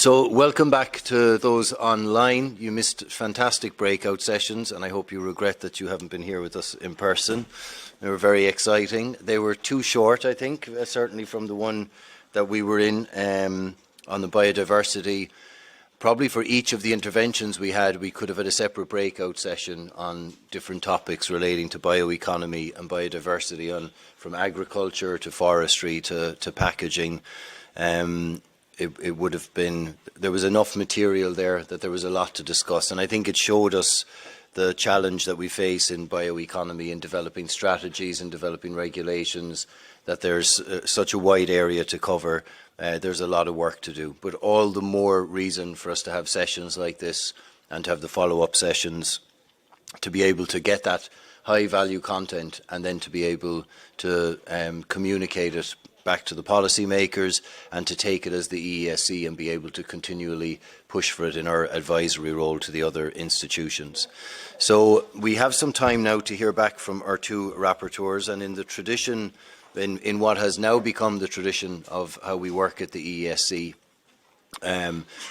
So welcome back to those online. You missed fantastic breakout sessions, and I hope you regret that you haven't been here with us in person. They were very exciting. They were too short, I think, certainly from the one that we were in on the biodiversity. Probably for each of the interventions we had, we could have had a separate breakout session on different topics relating to bioeconomy and biodiversity, from agriculture to forestry to packaging. It would have been, there was enough material there that there was a lot to discuss, and I think it showed us the challenge that we face in bioeconomy, in developing strategies and developing regulations, that there's such a wide area to cover. There's a lot of work to do, but all the more reason for us to have sessions like this and to have the follow-up sessions to be able to get that high value content and then to be able to communicate it back to the policymakers and to take it as the EESC and be able to continually push for it in our advisory role to the other institutions. So we have some time now to hear back from our two rapporteurs, and in the tradition, in what has now become the tradition of how we work at the EESC,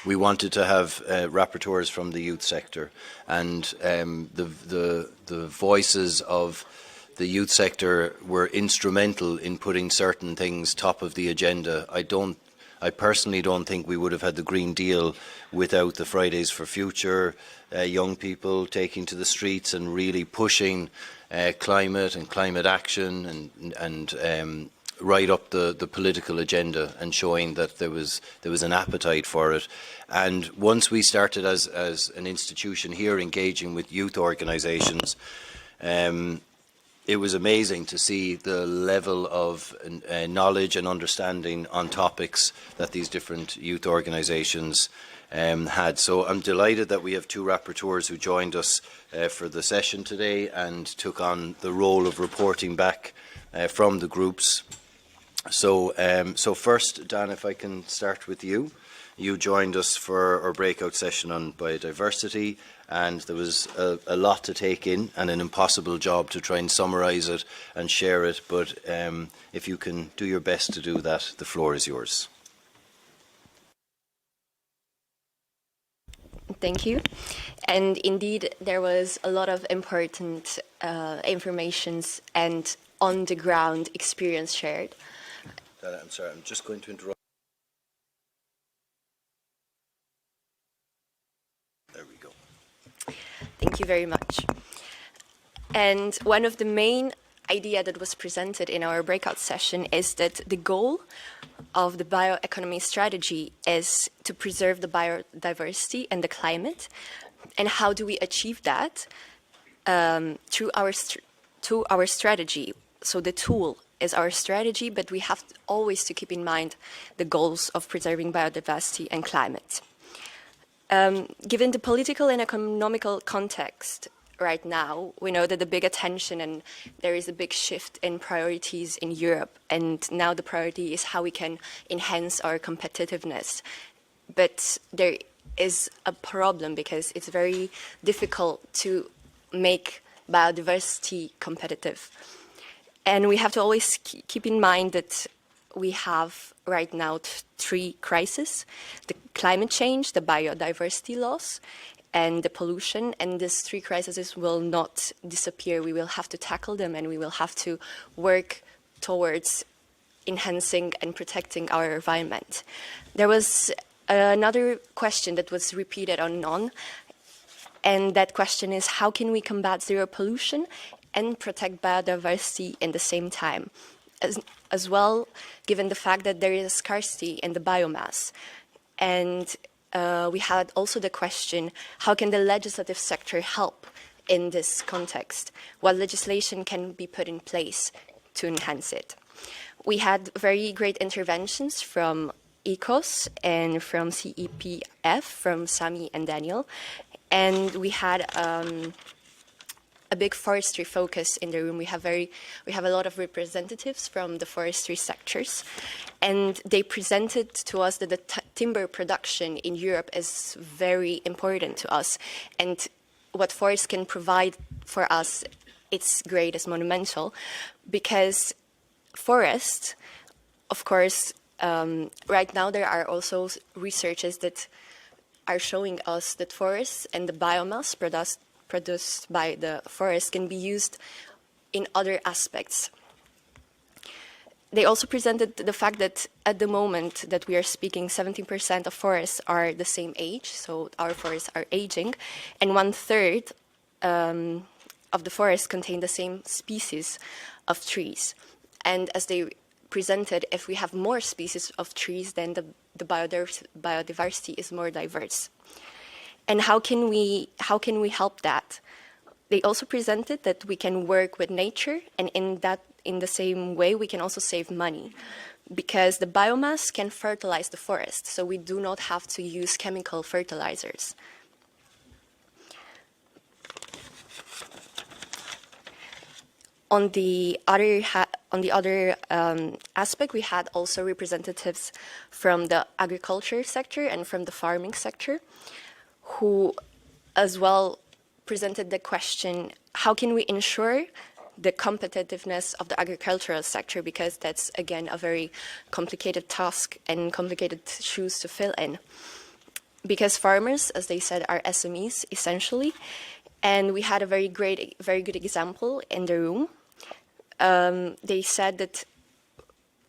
we wanted to have rapporteurs from the youth sector, and the voices of the youth sector were instrumental in putting certain things top of the agenda. I personally don't think we would have had the Green Deal without the Fridays for Future, young people taking to the streets and really pushing climate and climate action and right up the political agenda and showing that there was an appetite for it. And once we started as an institution here engaging with youth organisations, it was amazing to see the level of knowledge and understanding on topics that these different youth organisations had. So I'm delighted that we have two rapporteurs who joined us for the session today and took on the role of reporting back from the groups. So first, Dan, if I can start with you. You joined us for our breakout session on biodiversity, and there was a lot to take in and an impossible job to try and summarise it and share it, but if you can do your best to do that, the floor is yours. Thank you. And indeed, there was a lot of important information and on-the-ground experience shared. I'm sorry, I'm just going to interrupt. There we go. Thank you very much. And one of the main ideas that was presented in our breakout session is that the goal of the bioeconomy strategy is to preserve the biodiversity and the climate. And how do we achieve that? Through our strategy. So the tool is our strategy, but we have always to keep in mind the goals of preserving biodiversity and climate. Given the political and economical context right now, we know that the big attention and there is a big shift in priorities in Europe, and now the priority is how we can enhance our competitiveness. But there is a problem because it's very difficult to make biodiversity competitive. And we have to always keep in mind that we have right now three crises: the climate change, the biodiversity loss, and the pollution. And these three crises will not disappear. We will have to tackle them, and we will have to work towards enhancing and protecting our environment. There was another question that was repeated on, and that question is: how can we combat zero pollution and protect biodiversity in the same time? As well, given the fact that there is a scarcity in the biomass. And we had also the question, how can the legislative sector help in this context? What legislation can be put in place to enhance it? We had very great interventions from ECOS and from CEPF, from Sami and Daniel. And we had a big forestry focus in the room. We have a lot of representatives from the forestry sectors, and they presented to us that the timber production in Europe is very important to us, and what forests can provide for us, it's great, it's monumental, because forests, of course, right now there are also researches that are showing us that forests and the biomass produced by the forest can be used in other aspects. They also presented the fact that at the moment that we are speaking, 17% of forests are the same age, so our forests are aging, and 1/3 of the forests contain the same species of trees. And as they presented, if we have more species of trees, then the biodiversity is more diverse. And how can we help that? They also presented that we can work with nature, and in the same way, we can also save money, because the biomass can fertilize the forest, so we do not have to use chemical fertilizers. On the other aspect, we had also representatives from the agriculture sector and from the farming sector, who as well presented the question, how can we ensure the competitiveness of the agricultural sector, because that's, again, a very complicated task and complicated shoes to fill in. Because farmers, as they said, are SMEs, essentially, and we had a very good example in the room. They said that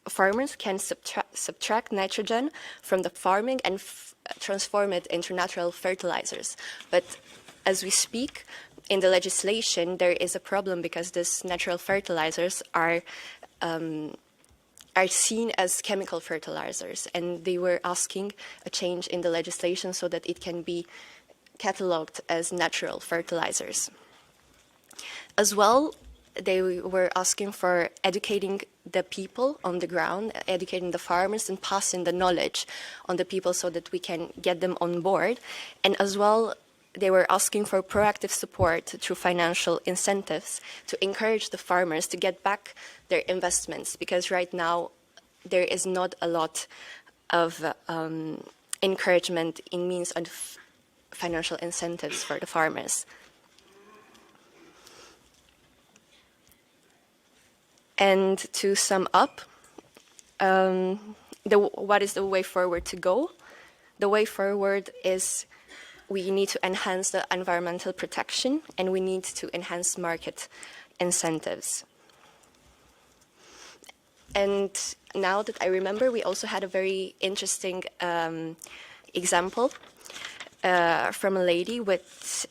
farmers can subtract nitrogen from the farming and transform it into natural fertilizers. But as we speak, in the legislation, there is a problem because these natural fertilizers are seen as chemical fertilizers, and they were asking a change in the legislation so that it can be catalogued as natural fertilizers. As well, they were asking for educating the people on the ground, educating the farmers, and passing the knowledge on the people so that we can get them on board. And as well, they were asking for proactive support through financial incentives to encourage the farmers to get back their investments, because right now there is not a lot of encouragement in means of financial incentives for the farmers. And to sum up, what is the way forward to go? The way forward is we need to enhance the environmental protection, and we need to enhance market incentives. And now that I remember, we also had a very interesting example from a lady.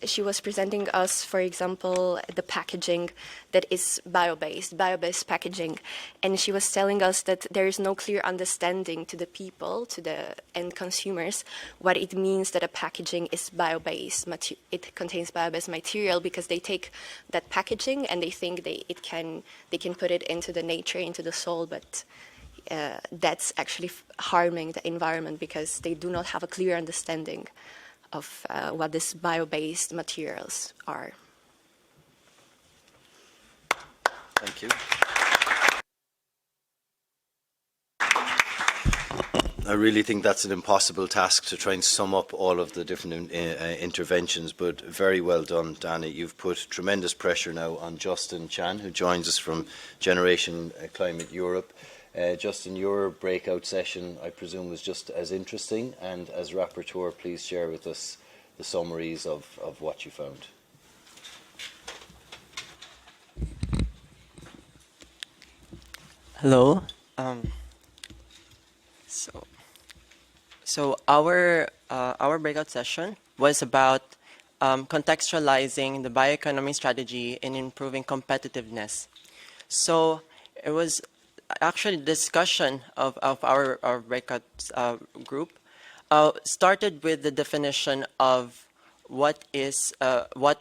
She was presenting us, for example, the packaging that is bio-based packaging. And she was telling us that there is no clear understanding to the people, to the end consumers, what it means that a packaging is bio-based. It contains bio-based material, because they take that packaging and they think they can put it into the nature, into the soil, but that's actually harming the environment, because they do not have a clear understanding of what these bio-based materials are. Thank you. I really think that's an impossible task to try and sum up all of the different interventions, but very well done, Danny. You've put tremendous pressure now on Justin Chan, who joins us from Generation Climate Europe. Justin, your breakout session, I presume, was just as interesting, and as rapporteur, please share with us the summaries of what you found. Hello. So our breakout session was about contextualizing the bioeconomy strategy in improving competitiveness. So it was actually discussion of our breakout group started with the definition of what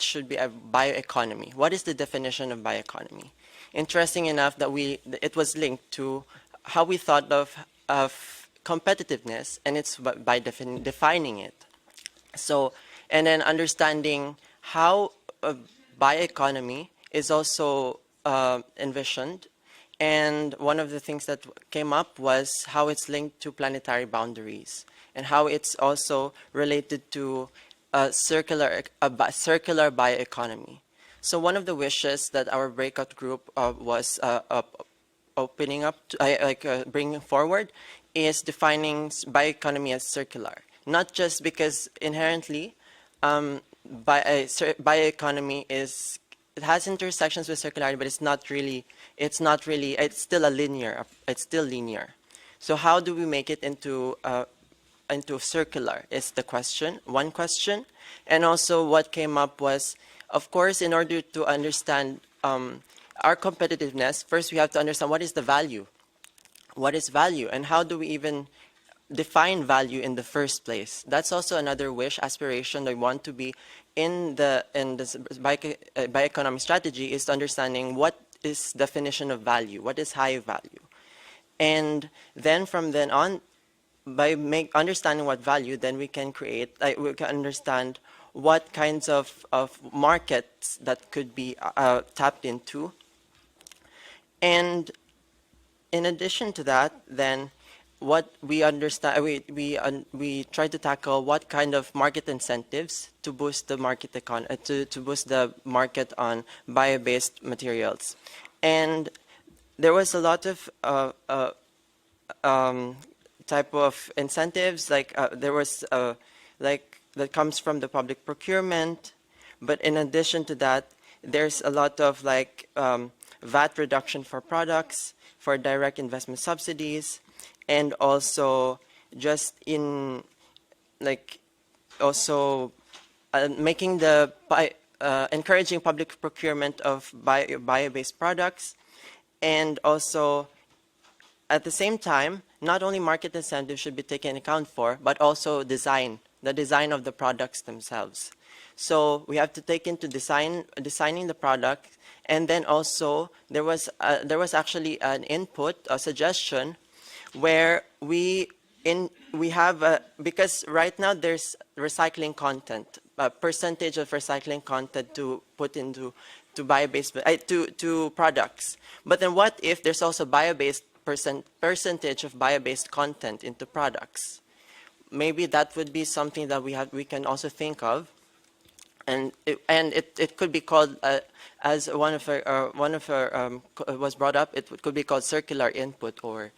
should be a bioeconomy. What is the definition of bioeconomy? Interesting enough that it was linked to how we thought of competitiveness, and it's by defining it. So, and then understanding how bioeconomy is also envisioned. And one of the things that came up was how it's linked to planetary boundaries, and how it's also related to circular bioeconomy. So one of the wishes that our breakout group was opening up, bringing forward, is defining bioeconomy as circular. Not just because inherently bioeconomy it has intersections with circularity, but it's still linear. So how do we make it into circular is the question, one question. And also what came up was, of course, in order to understand our competitiveness, first we have to understand what is the value. What is value, and how do we even define value in the first place? That's also another wish, aspiration that we want to be in this bioeconomy strategy, is understanding what is definition of value, what is high value. And then from then on, by understanding what value, then we can understand what kinds of markets that could be tapped into. And in addition to that, then what we understand, we try to tackle what kind of market incentives to boost the market to boost the market on bio-based materials. And there was a lot of type of incentives, like there was like that comes from the public procurement, but in addition to that, there's a lot of like VAT reduction for products, for direct investment subsidies, and also just in like also making the encouraging public procurement of bio-based products, and also at the same time, not only market incentives should be taken account for, but also the design of the products themselves. So we have to take into designing the product, and then also there was actually an input, a suggestion, where we have because right now there's recycling content, a percentage of recycling content to put into bio-based to products. But then what if there's also bio-based percentage of bio-based content into products? Maybe that would be something that we can also think of, and it could be called as one of our was brought up. It could be called circular input or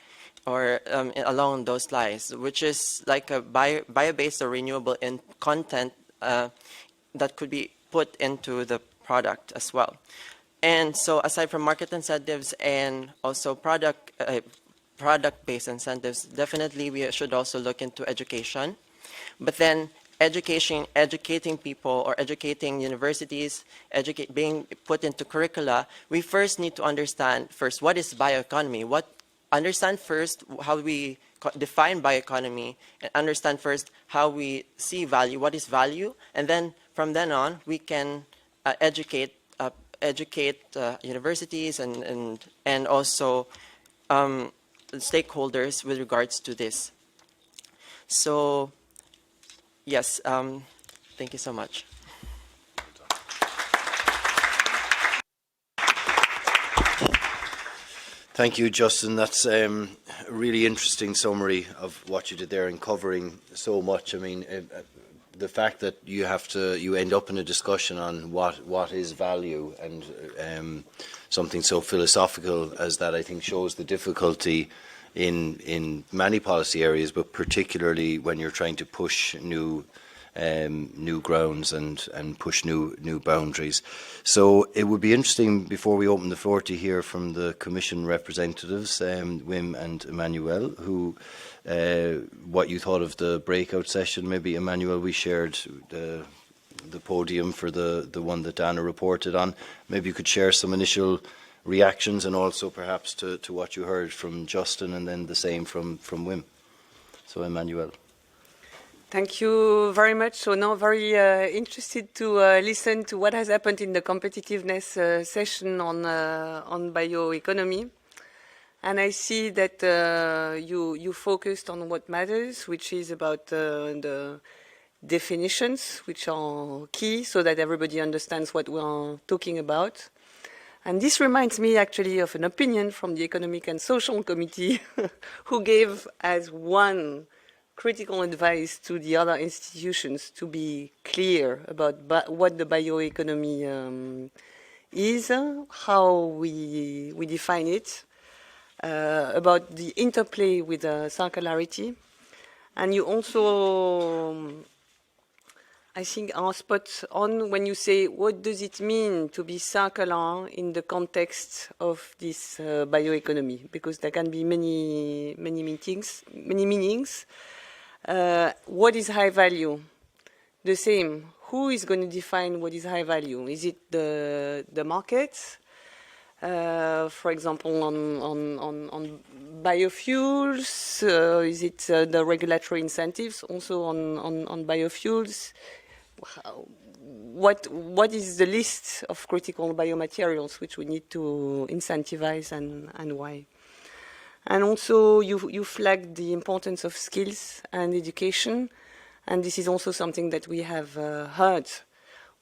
along those lines, which is like a bio-based or renewable content that could be put into the product as well. And so aside from market incentives and also product-based incentives, definitely we should also look into education. But then educating people or educating universities, being put into curricula, we first need to understand first what is bioeconomy. Understand first how we define bioeconomy, and understand first how we see value, what is value, and then from then on we can educate universities and also stakeholders with regards to this. So yes, thank you so much. Thank you, Justin. That's a really interesting summary of what you did there and covering so much. I mean, the fact that you end up in a discussion on what is value, and something so philosophical as that, I think shows the difficulty in many policy areas, but particularly when you're trying to push new grounds and push new boundaries. So it would be interesting, before we open the floor, to hear from the Commission representatives, Wim and Emmanuel, who what you thought of the breakout session. Maybe, Emmanuel, we shared the podium for the one that Dana reported on. Maybe you could share some initial reactions, and also perhaps to what you heard from Justin, and then the same from Wim. So, Emmanuel. Thank you very much. So now very interested to listen to what has happened in the competitiveness session on bioeconomy. And I see that you focused on what matters, which is about the definitions, which are key so that everybody understands what we are talking about. And this reminds me actually of an opinion from the Economic and Social Committee who gave as one critical advice to the other institutions to be clear about what the bioeconomy is, how we define it, about the interplay with circularity. And you also, I think, are spot on when you say, what does it mean to be circular in the context of this bioeconomy? Because there can be many meanings. What is high value? The same. Who is going to define what is high value? Is it the market? For example, on biofuels, is it the regulatory incentives also on biofuels? What is the list of critical biomaterials which we need to incentivize and why? And also you flagged the importance of skills and education, and this is also something that we have heard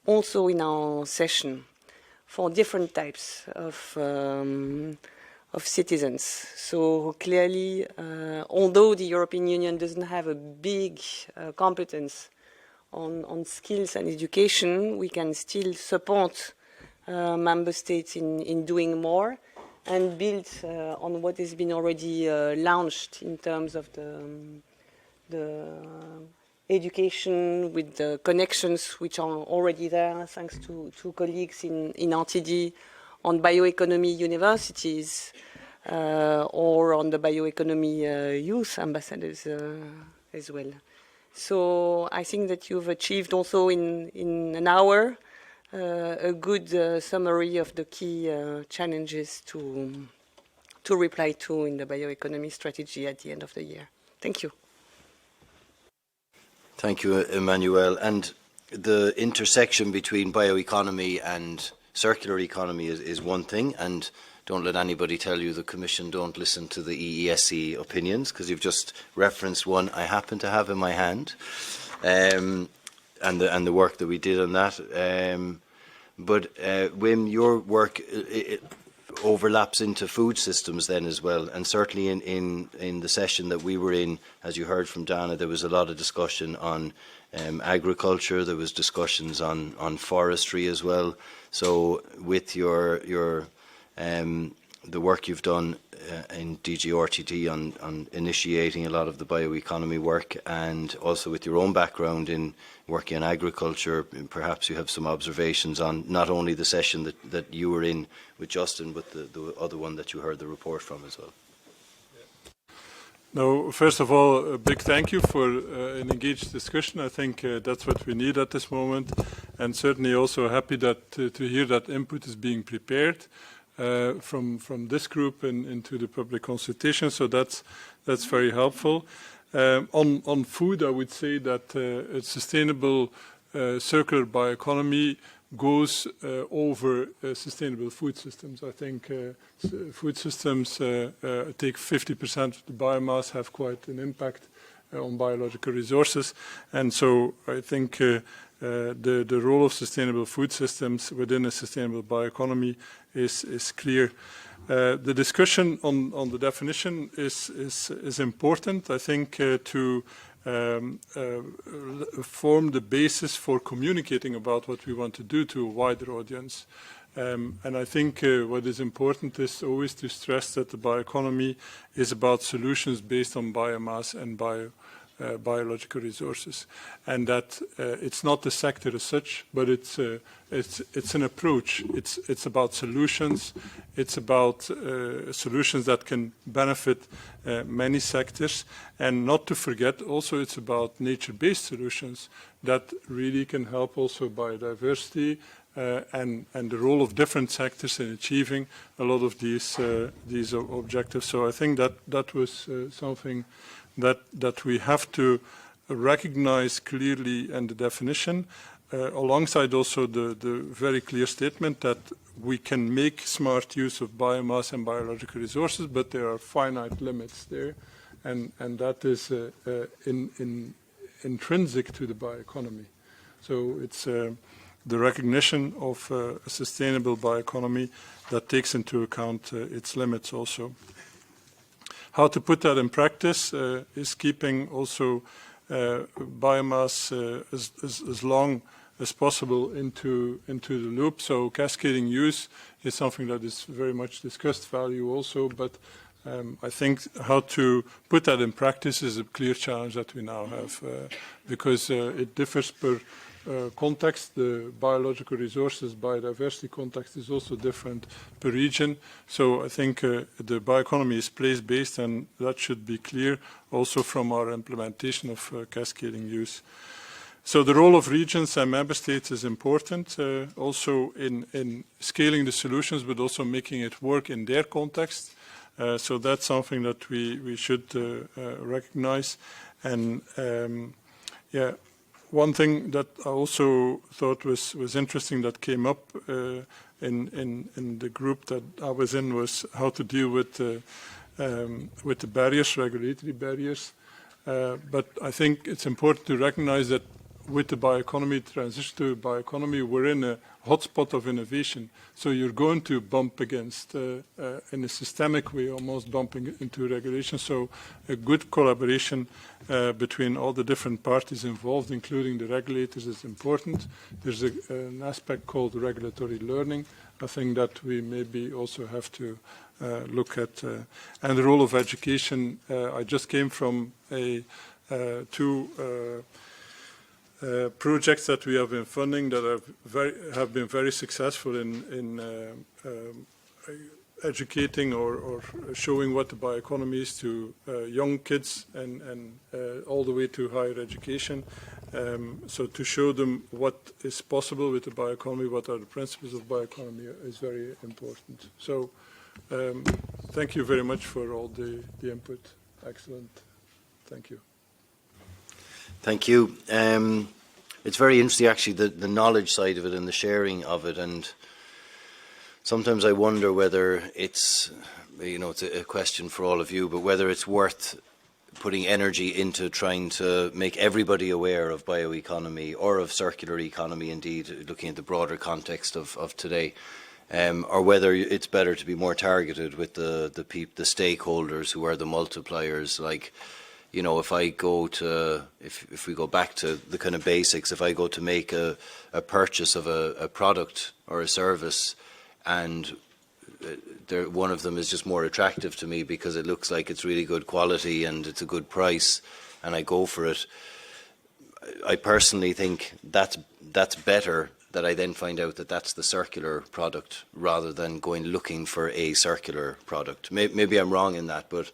also in our session for different types of citizens. So clearly, although the European Union doesn't have a big competence on skills and education, we can still support member states in doing more and build on what has been already launched in terms of the education with the connections which are already there, thanks to colleagues in RTD, on bioeconomy universities, or on the bioeconomy youth ambassadors as well. So I think that you've achieved also in an hour a good summary of the key challenges to reply to in the bioeconomy strategy at the end of the year. Thank you. Thank you, Emmanuel. And the intersection between bioeconomy and circular economy is one thing, and don't let anybody tell you the Commission don't listen to the EESC opinions, because you've just referenced one I happen to have in my hand, and the work that we did on that. But Wim, your work it overlaps into food systems then as well, and certainly in the session that we were in, as you heard from Dana, there was a lot of discussion on agriculture, there was discussions on forestry as well. So with your the work you've done in DG RTD on initiating a lot of the bioeconomy work, and also with your own background in working in agriculture, perhaps you have some observations on not only the session that you were in with Justin, but the other one that you heard the report from as well. No, first of all, a big thank you for an engaged discussion. I think that's what we need at this moment, and certainly also happy that to hear that input is being prepared from this group and into the public consultation. So that's very helpful. On food, I would say that a sustainable circular bioeconomy goes over sustainable food systems. I think food systems take 50% of the biomass, have quite an impact on biological resources. And so I think the role of sustainable food systems within a sustainable bioeconomy is clear. The discussion on the definition is important, I think, to form the basis for communicating about what we want to do to a wider audience. And I think what is important is always to stress that the bioeconomy is about solutions based on biomass and biological resources, and that it's not the sector as such, but it's an approach. It's about solutions. It's about solutions that can benefit many sectors, and not to forget, also it's about nature-based solutions that really can help also biodiversity and the role of different sectors in achieving a lot of these objectives. So I think that was something that we have to recognize clearly in the definition, alongside also the very clear statement that we can make smart use of biomass and biological resources, but there are finite limits there, and that is intrinsic to the bioeconomy. So it's the recognition of a sustainable bioeconomy that takes into account its limits also. How to put that in practice is keeping also biomass as long as possible into the loop. So cascading use is something that is very much discussed value also, but I think how to put that in practice is a clear challenge that we now have, because it differs per context. The biological resources, biodiversity context is also different per region. So I think the bioeconomy is place-based, and that should be clear also from our implementation of cascading use. So the role of regions and member states is important, also in scaling the solutions, but also making it work in their context. So that's something that we should recognize. And yeah, one thing that I also thought was interesting that came up in the group that I was in was how to deal with the barriers, regulatory barriers. But I think it's important to recognize that with the bioeconomy, transition to bioeconomy, we're in a hotspot of innovation. So you're going to bump against, in a systemic way, almost bumping into regulation. So a good collaboration between all the different parties involved, including the regulators, is important. There's an aspect called regulatory learning. I think that we maybe also have to look at. And the role of education. I just came from two projects that we have been funding that have been very successful in educating or showing what the bioeconomy is to young kids and all the way to higher education. So to show them what is possible with the bioeconomy, what are the principles of bioeconomy, is very important. So thank you very much for all the input. Excellent. Thank you. Thank you. It's very interesting, actually, the knowledge side of it and the sharing of it. And sometimes I wonder whether it's, it's a question for all of you, but whether it's worth putting energy into trying to make everybody aware of bioeconomy or of circular economy, indeed, looking at the broader context of today. Or whether it's better to be more targeted with the stakeholders who are the multipliers, like, if I go to, if we go back to the kind of basics, if I go to make a purchase of a product or a service, and one of them is just more attractive to me because it looks like it's really good quality and it's a good price, and I go for it, I personally think that's better that I then find out that that's the circular product rather than going looking for a circular product. Maybe I'm wrong in that, but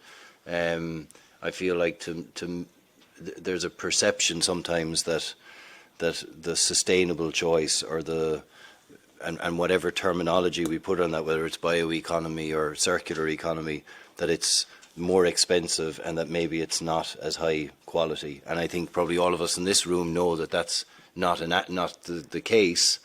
I feel like there's a perception sometimes that the sustainable choice or and whatever terminology we put on that, whether it's bioeconomy or circular economy, that it's more expensive and that maybe it's not as high quality. And I think probably all of us in this room know that that's not the case,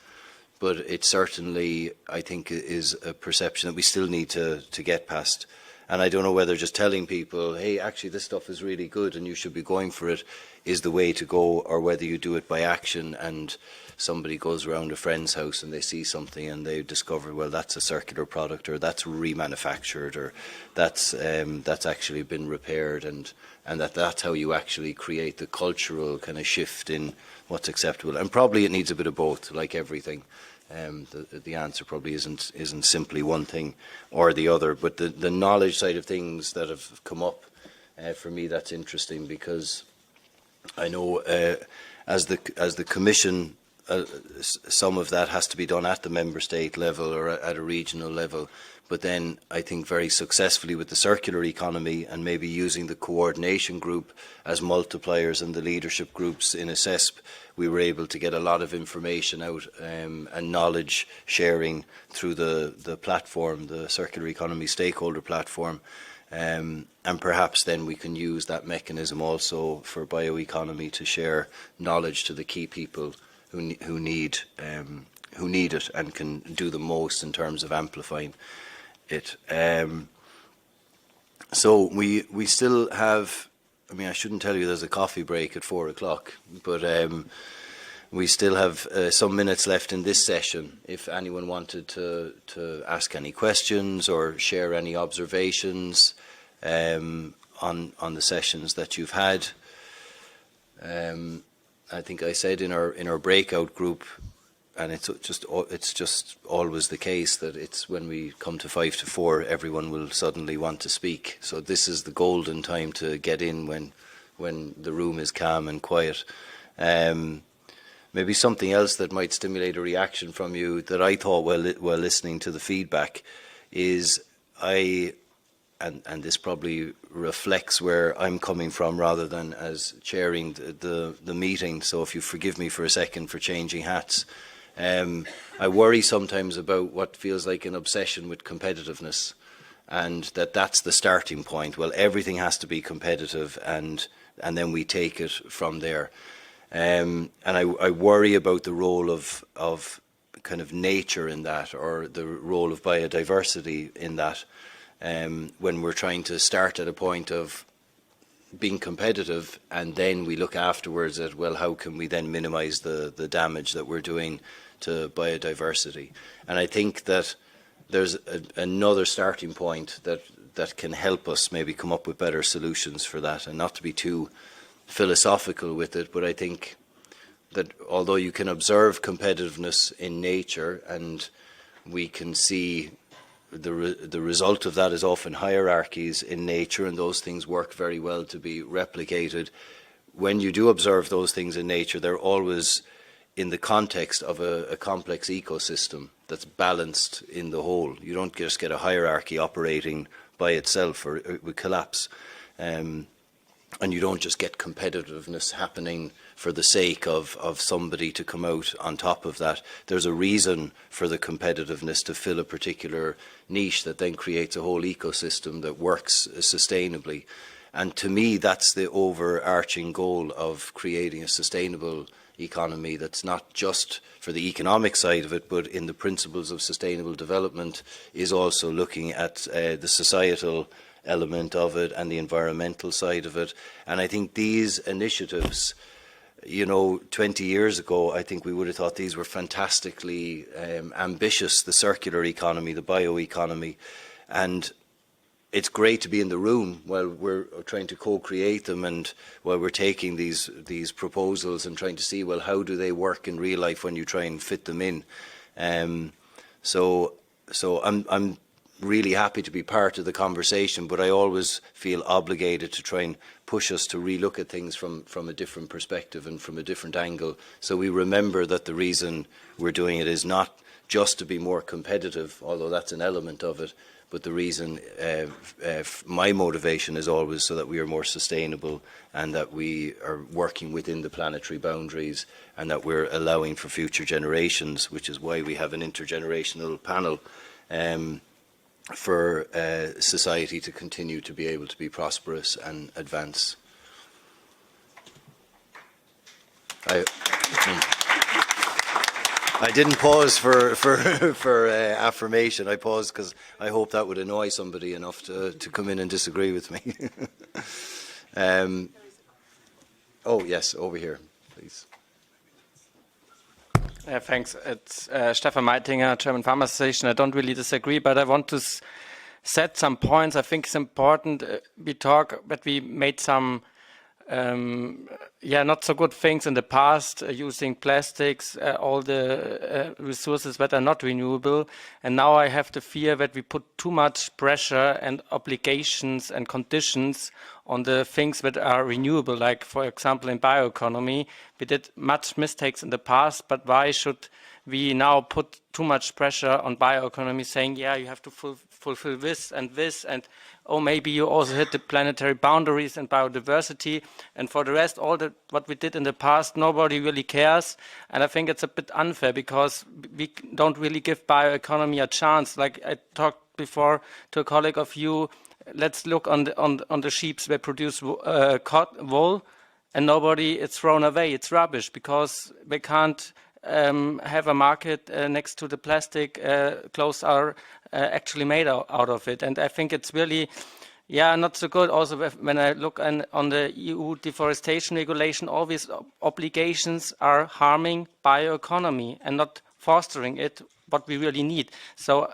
but it certainly, I think, is a perception that we still need to get past. And I don't know whether just telling people, hey, actually this stuff is really good and you should be going for it, is the way to go, or whether you do it by action and somebody goes around a friend's house and they see something and they discover, well, that's a circular product, or that's remanufactured, or that's actually been repaired, and that's how you actually create the cultural kind of shift in what's acceptable. And probably it needs a bit of both, like everything. The answer probably isn't simply one thing or the other, but the knowledge side of things that have come up, for me, that's interesting, because I know as the Commission, some of that has to be done at the member state level or at a regional level. But then I think very successfully with the circular economy, and maybe using the coordination group as multipliers and the leadership groups in a CESP, we were able to get a lot of information out and knowledge sharing through the platform, the Circular Economy Stakeholder platform. And perhaps then we can use that mechanism also for bioeconomy to share knowledge to the key people who need it and can do the most in terms of amplifying it. So we still have, I mean, I shouldn't tell you there's a coffee break at 4 o'clock, but we still have some minutes left in this session. If anyone wanted to ask any questions or share any observations on the sessions that you've had. I think I said in our breakout group, it's just always the case that it's when we come to 5 to 4, everyone will suddenly want to speak. So this is the golden time to get in when the room is calm and quiet. Maybe something else that might stimulate a reaction from you that I thought while listening to the feedback is and this probably reflects where I'm coming from rather than as chairing the meeting. So if you forgive me for a second for changing hats. I worry sometimes about what feels like an obsession with competitiveness, and that's the starting point. Well, everything has to be competitive, and then we take it from there. And I worry about the role of kind of nature in that, or the role of biodiversity in that, when we're trying to start at a point of being competitive, and then we look afterwards at, well, how can we then minimize the damage that we're doing to biodiversity? And I think that there's another starting point that can help us maybe come up with better solutions for that, and not to be too philosophical with it, but I think that although you can observe competitiveness in nature, and we can see the result of that is often hierarchies in nature, and those things work very well to be replicated. When you do observe those things in nature, they're always in the context of a complex ecosystem that's balanced in the whole. You don't just get a hierarchy operating by itself, or it would collapse. And you don't just get competitiveness happening for the sake of somebody to come out on top of that. There's a reason for the competitiveness to fill a particular niche that then creates a whole ecosystem that works sustainably. And to me, that's the overarching goal of creating a sustainable economy that's not just for the economic side of it, but in the principles of sustainable development is also looking at the societal element of it and the environmental side of it. And I think these initiatives, 20 years ago, I think we would have thought these were fantastically ambitious, the circular economy, the bioeconomy. And it's great to be in the room while we're trying to co-create them, and while we're taking these proposals and trying to see, well, how do they work in real life when you try and fit them in. So I'm really happy to be part of the conversation, but I always feel obligated to try and push us to relook at things from a different perspective and from a different angle, so we remember that the reason we're doing it is not just to be more competitive, although that's an element of it, but the reason, my motivation is always so that we are more sustainable, and that we are working within the planetary boundaries, and that we're allowing for future generations, which is why we have an intergenerational panel for society to continue to be able to be prosperous and advance. I didn't pause for affirmation. I paused because I hope that would annoy somebody enough to come in and disagree with me. Oh, yes, over here, please. Thanks. It's Stefan Meitinger, German Farmer Association. I don't really disagree, but I want to set some points. I think it's important we made some not so good things in the past, using plastics, all the resources that are not renewable. And now I have the fear that we put too much pressure and obligations and conditions on the things that are renewable. Like, for example, in bioeconomy, we did much mistakes in the past, but why should we now put too much pressure on bioeconomy, saying, yeah, you have to fulfill this, and oh, maybe you also hit the planetary boundaries and biodiversity, and for the rest, what we did in the past, nobody really cares. And I think it's a bit unfair, because we don't really give bioeconomy a chance. Like I talked before to a colleague of you, let's look on the sheep that produce wool, and it's thrown away. It's rubbish, because they can't have a market next to the plastic clothes are actually made out of it. And I think it's really, not so good. Also, when I look on the EU deforestation regulation, all these obligations are harming bioeconomy and not fostering it, what we really need. So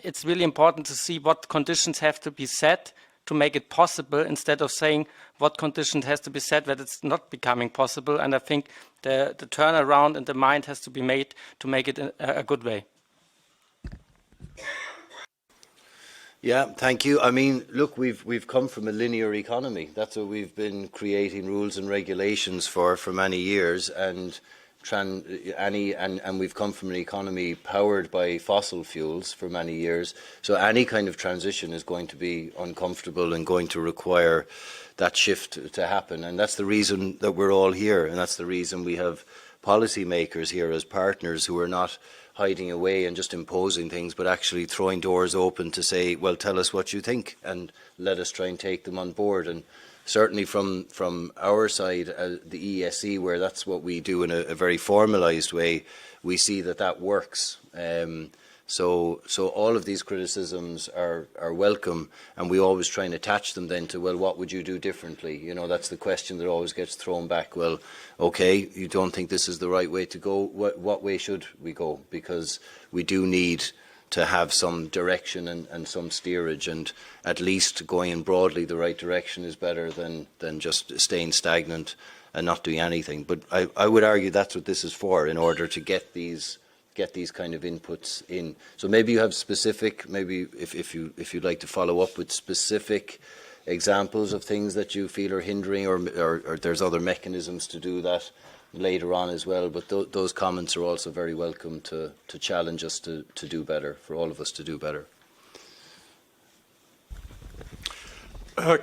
it's really important to see what conditions have to be set to make it possible instead of saying what conditions has to be set that it's not becoming possible. And I think the turnaround in the mind has to be made to make it a good way. Yeah, thank you. I mean, look, we've come from a linear economy. That's what we've been creating rules and regulations for many years, and we've come from an economy powered by fossil fuels for many years. So any kind of transition is going to be uncomfortable and going to require that shift to happen. And that's the reason that we're all here, and that's the reason we have policymakers here as partners who are not hiding away and just imposing things, but actually throwing doors open to say, well, tell us what you think and let us try and take them on board. And certainly from our side, the ESE, where that's what we do in a very formalised way, we see that that works. So all of these criticisms are welcome, and we always try and attach them then to, well, what would you do differently? You know, that's the question that always gets thrown back. Well, okay, you don't think this is the right way to go. What way should we go? Because we do need to have some direction and some steerage, and at least going in broadly the right direction is better than just staying stagnant and not doing anything. But I would argue that's what this is for, in order to get these kind of inputs in. So maybe you have specific, maybe if you'd like to follow up with specific examples of things that you feel are hindering, or there's other mechanisms to do that later on as well. But those comments are also very welcome to challenge us to do better, for all of us to do better.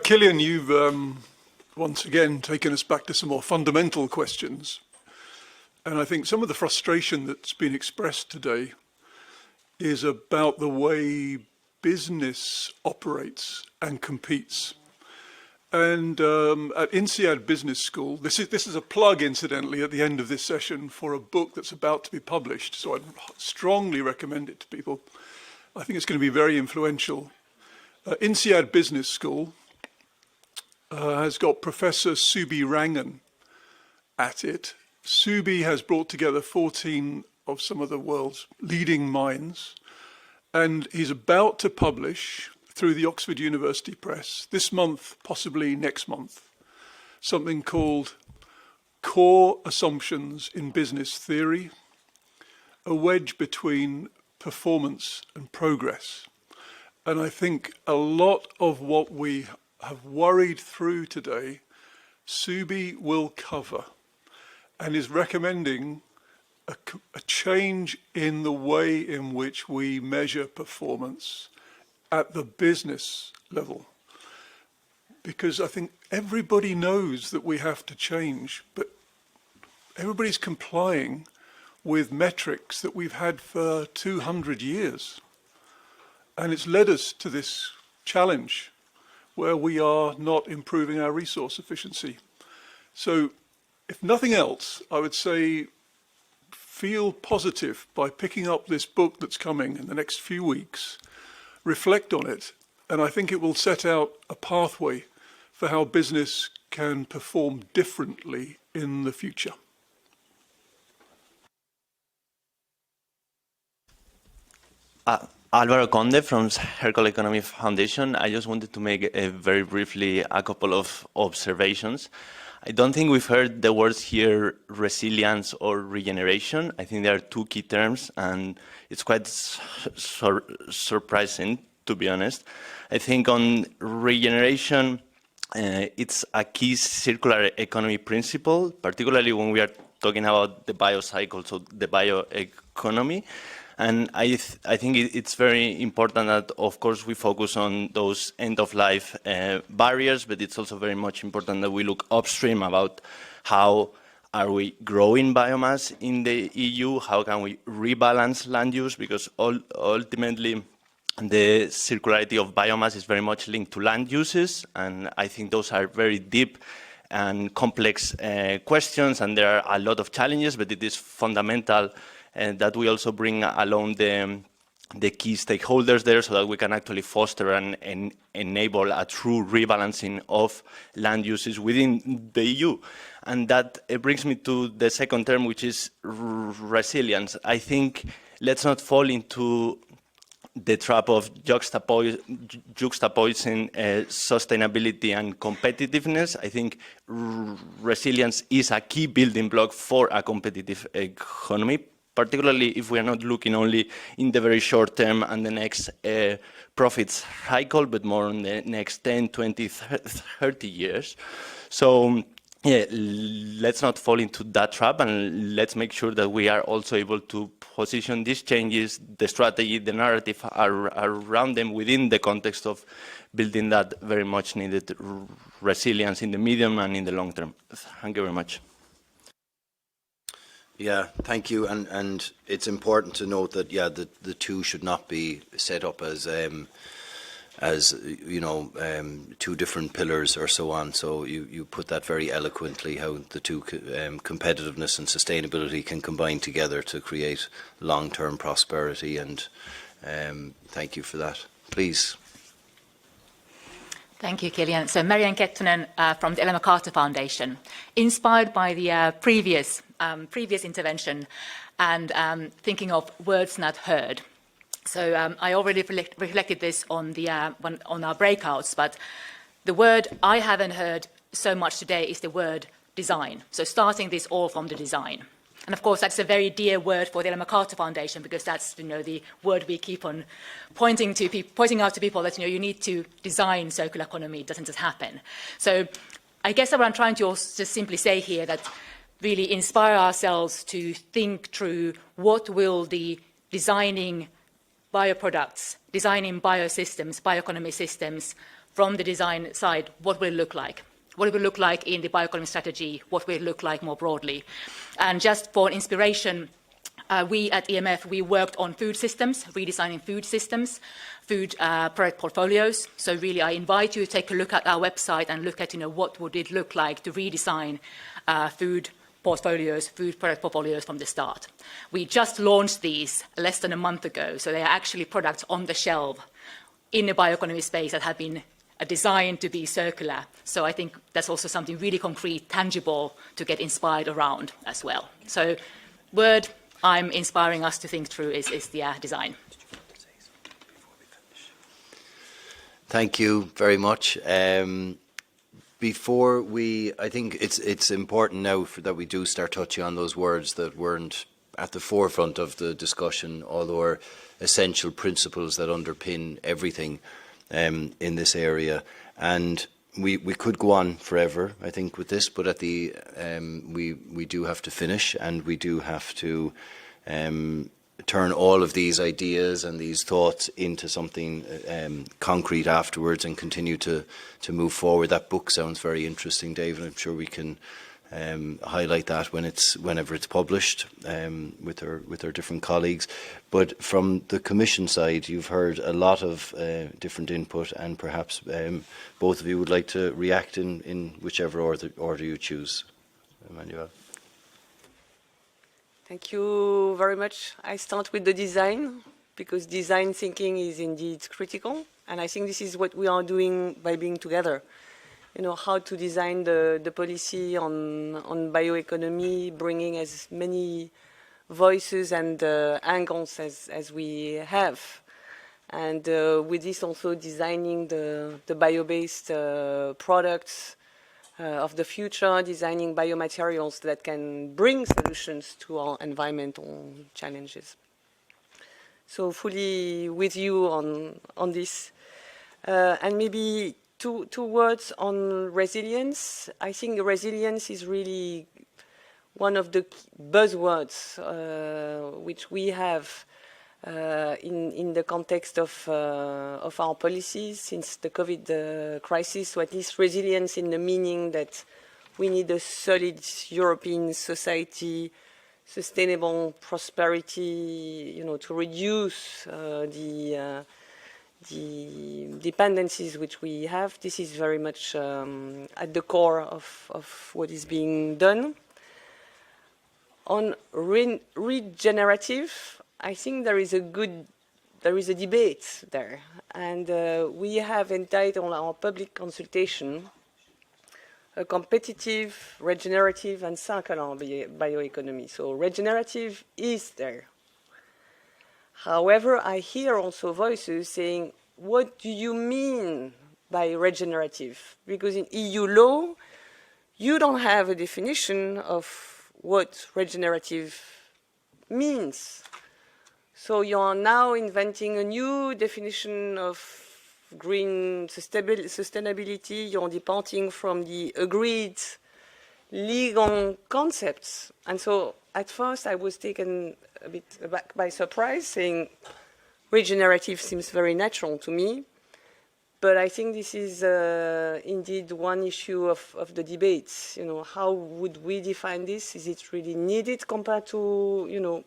Killian, you've once again taken us back to some more fundamental questions. And I think some of the frustration that's been expressed today is about the way business operates and competes. And at INSEAD Business School, this is a plug, incidentally, at the end of this session for a book that's about to be published. So I'd strongly recommend it to people. I think it's going to be very influential. INSEAD Business School has got Professor Subi Rangan at it. Subi has brought together 14 of some of the world's leading minds, and he's about to publish through the Oxford University Press this month, possibly next month, something called Core Assumptions in Business Theory, a wedge between performance and progress. And I think a lot of what we have worried through today, Subi will cover, and is recommending a change in the way in which we measure performance at the business level. Because I think everybody knows that we have to change, but everybody's complying with metrics that we've had for 200 years. And it's led us to this challenge where we are not improving our resource efficiency. So if nothing else, I would say feel positive by picking up this book that's coming in the next few weeks, reflect on it, and I think it will set out a pathway for how business can perform differently in the future. Álvaro Conde from Circular Economy Foundation. I just wanted to make very briefly a couple of observations. I don't think we've heard the words here, resilience or regeneration. I think there are two key terms, and it's quite surprising, to be honest. I think on regeneration, it's a key circular economy principle, particularly when we are talking about the biocycle, so the bioeconomy. And I think it's very important that, of course, we focus on those end-of-life barriers, but it's also very much important that we look upstream about how are we growing biomass in the EU, how can we rebalance land use, because ultimately the circularity of biomass is very much linked to land uses, and I think those are very deep and complex questions, and there are a lot of challenges, but it is fundamental and that we also bring along the key stakeholders there so that we can actually foster and enable a true rebalancing of land uses within the EU. And that brings me to the second term, which is resilience. I think let's not fall into the trap of juxtaposing sustainability and competitiveness. I think resilience is a key building block for a competitive economy, particularly if we are not looking only in the very short term and the next profits cycle, but more on the next 10, 20, 30 years. So yeah, let's not fall into that trap, and let's make sure that we are also able to position these changes, the strategy, the narrative around them within the context of building that very much needed resilience in the medium and in the long term. Thank you very much. Yeah, thank you. And it's important to note that, yeah, the two should not be set up as you know, two different pillars or so on. So you put that very eloquently, how the two, competitiveness and sustainability, can combine together to create long-term prosperity. And thank you for that. Please. Thank you, Kilian. So Marianne Kettunen from the Ellen MacArthur Foundation, inspired by the previous intervention and thinking of words not heard. So I already reflected this on on our breakouts, but the word I haven't heard so much today is the word design. So starting this all from the design. And of course, that's a very dear word for the Ellen MacArthur Foundation, because that's, you know, the word we keep on pointing out to people that, you know, you need to design circular economy. It doesn't just happen. So I guess what I'm trying to also just simply say here, that really inspire ourselves to think through what will the designing bioproducts, designing biosystems, bioeconomy systems from the design side, what will it look like? What it will look like in the bioeconomy strategy, what will it look like more broadly. And just for inspiration, we at EMF, we worked on food systems, redesigning food systems, food product portfolios. So really, I invite you to take a look at our website and look at, you know, what would it look like to redesign food portfolios, food product portfolios from the start. We just launched these less than a month ago, so they are actually products on the shelf in the bioeconomy space that have been designed to be circular. So I think that's also something really concrete, tangible to get inspired around as well. So word I'm inspiring us to think through is the design. Thank you very much. Before I think it's important now that we do start touching on those words that weren't at the forefront of the discussion, although are essential principles that underpin everything in this area. And we could go on forever, I think, with this, but at the we do have to finish, and we do have to turn all of these ideas and these thoughts into something concrete afterwards, and continue to move forward. That book sounds very interesting, David. I'm sure we can highlight that whenever it's published with our different colleagues. But from the Commission side, you've heard a lot of different input, and perhaps both of you would like to react in whichever order you choose. Emmanuel. Thank you very much. I start with the design, because design thinking is indeed critical. And I think this is what we are doing by being together. You know, how to design the policy on bioeconomy, bringing as many voices and angles as we have. And with this also designing the bio-based products of the future, designing biomaterials that can bring solutions to our environmental challenges. So fully with you on this. And maybe two words on resilience. I think resilience is really one of the buzzwords which we have in the context of our policies since the COVID crisis, so at least resilience in the meaning that we need a solid European society, sustainable prosperity, you know, to reduce the dependencies which we have. This is very much at the core of what is being done. On regenerative, I think there is a debate there, and we have entitled our public consultation a competitive, regenerative, and circular bioeconomy. So regenerative is there. However, I hear also voices saying, what do you mean by regenerative? Because in EU law, you don't have a definition of what regenerative means. So you are now inventing a new definition of green sustainability. You're departing from the agreed legal concepts. And so at first I was taken a bit aback by surprise, saying regenerative seems very natural to me. But I think this is indeed one issue of the debates. You know, how would we define this? Is it really needed compared to, you know,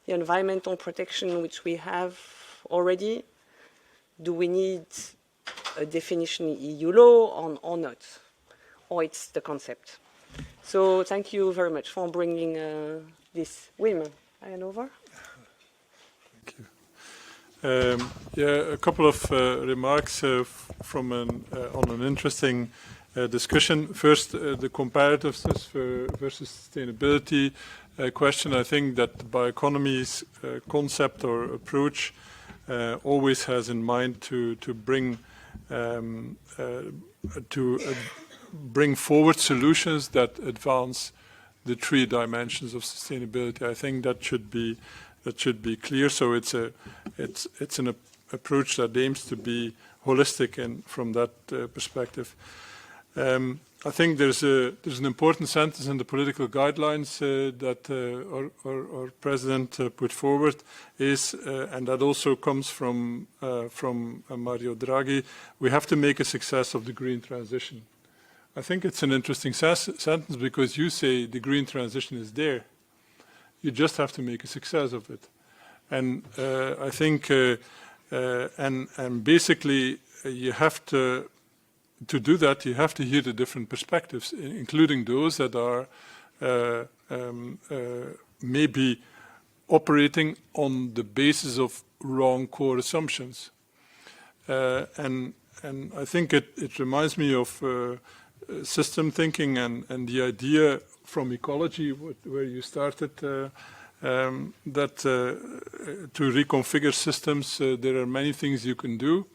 the environmental protection which we have already? Do we need a definition in EU law or not? Or it's the concept? So thank you very much for bringing this. Wim, I hand over. Thank you. Yeah, a couple of remarks from on an interesting discussion. First, the comparativeness versus sustainability question. I think that the bioeconomy's concept or approach always has in mind to bring forward solutions that advance the 3 dimensions of sustainability. I think that should be clear. So it's an approach that aims to be holistic and from that perspective. I think there's an important sentence in the political guidelines that our president put forward is, and that also comes from Mario Draghi. We have to make a success of the green transition. I think it's an interesting sentence because you say the green transition is there. You just have to make a success of it. And I think, and basically you have to do that, you have to hear the different perspectives, including those that are maybe operating on the basis of wrong core assumptions. And I think it reminds me of system thinking and the idea from ecology, where you started, that to reconfigure systems, there are many things you can do,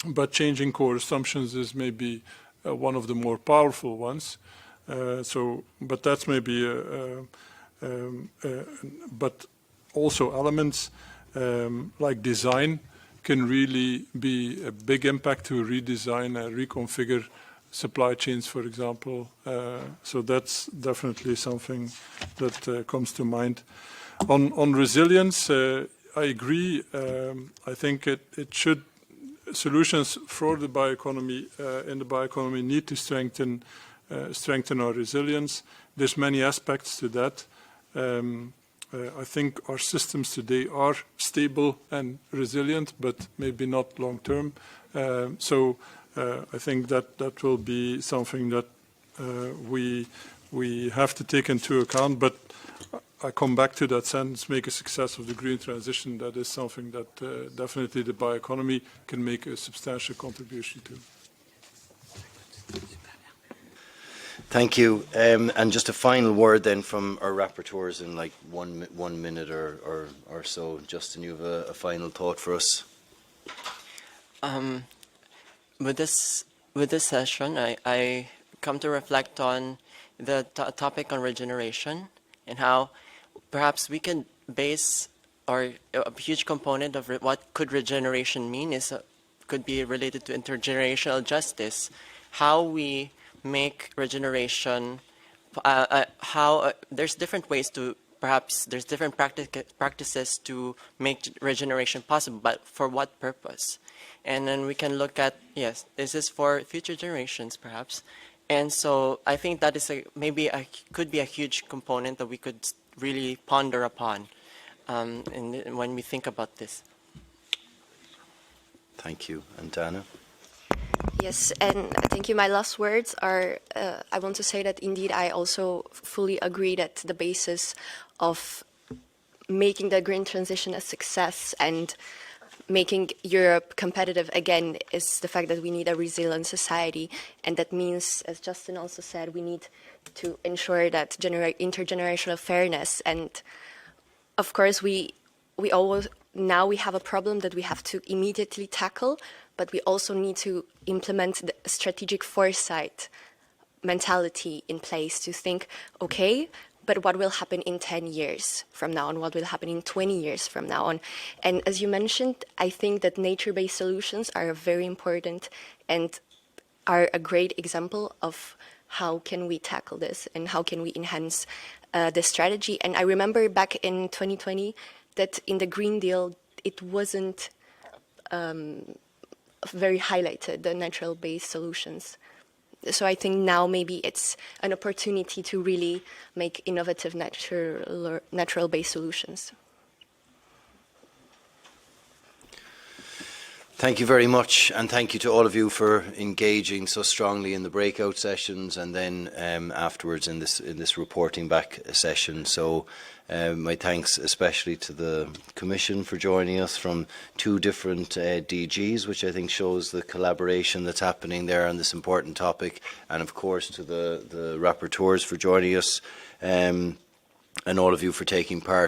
but changing core assumptions is maybe one of the more powerful ones. But that's maybe, but also elements like design can really be a big impact to redesign and reconfigure supply chains, for example. So that's definitely something that comes to mind. On resilience, I agree. I think it should, solutions for the bioeconomy, in the bioeconomy need to strengthen our resilience. There's many aspects to that. I think our systems today are stable and resilient, but maybe not long term. So I think that will be something that we have to take into account. But I come back to that sentence: make a success of the green transition. That is something that definitely the bioeconomy can make a substantial contribution to. Thank you. And just a final word then from our rapporteurs in like one minute or so. Justin, you have a final thought for us? With this session, I come to reflect on the topic on regeneration and how perhaps we can base, or a huge component of what could regeneration mean is could be related to intergenerational justice. How we make regeneration, there's different ways to, perhaps there's different practices to make regeneration possible, but for what purpose? And then we can look at, yes, is this for future generations perhaps? And so I think that is could be a huge component that we could really ponder upon when we think about this. Thank you. And Dana? Yes, and thank you. My last words are, I want to say that indeed I also fully agree that the basis of making the green transition a success and making Europe competitive again is the fact that we need a resilient society. And that means, as Justin also said, we need to ensure that intergenerational fairness. And of course, we now we have a problem that we have to immediately tackle, but we also need to implement the strategic foresight mentality in place to think, okay, but what will happen in 10 years from now on? What will happen in 20 years from now on? And as you mentioned, I think that nature-based solutions are very important and are a great example of how can we tackle this and how can we enhance the strategy. And I remember back in 2020 that in the Green Deal, it wasn't very highlighted, the natural-based solutions. So I think now maybe it's an opportunity to really make innovative natural-based solutions. Thank you very much, and thank you to all of you for engaging so strongly in the breakout sessions and then afterwards in this reporting back session. So my thanks especially to the Commission for joining us from 2 different DGs, which I think shows the collaboration that's happening there on this important topic, and of course to the rapporteurs for joining us, and all of you for taking part.